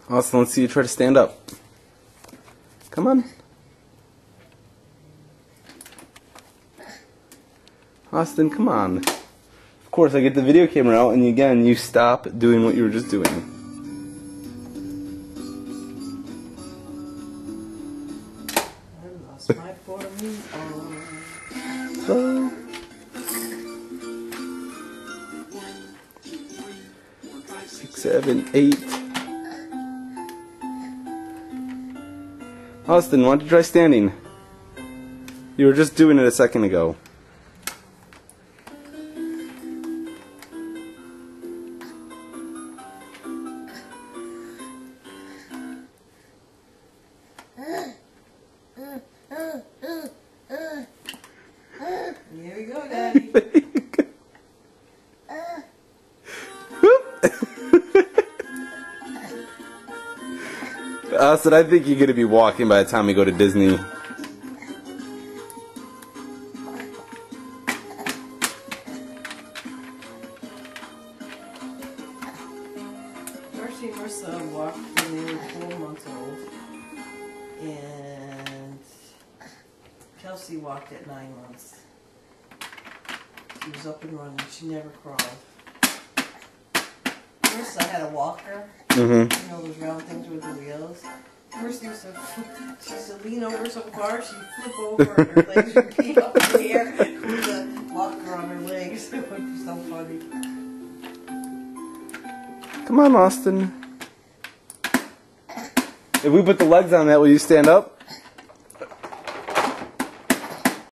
Austin, let's see you try to stand up. Come on. Austin, come on. Of course, I get the video camera out, and again, you stop doing what you were just doing. I lost my formula. So, 6, 7, 8. Austin, why don't you try standing? You were just doing it a second ago. Here we go, Daddy. Austin, I think you're going to be walking by the time we go to Disney. Darcy and Marissa walked when they were 4 months old. And Kelsey walked at 9 months. She was up and running. She never crawled. Marissa had a walker. You know those round things with the wheels? Marissa used to lean over so far she'd flip over and her legs would be up in the air with the walker on her legs. It would be so funny. Come on, Austin. If we put the legs on that, will you stand up?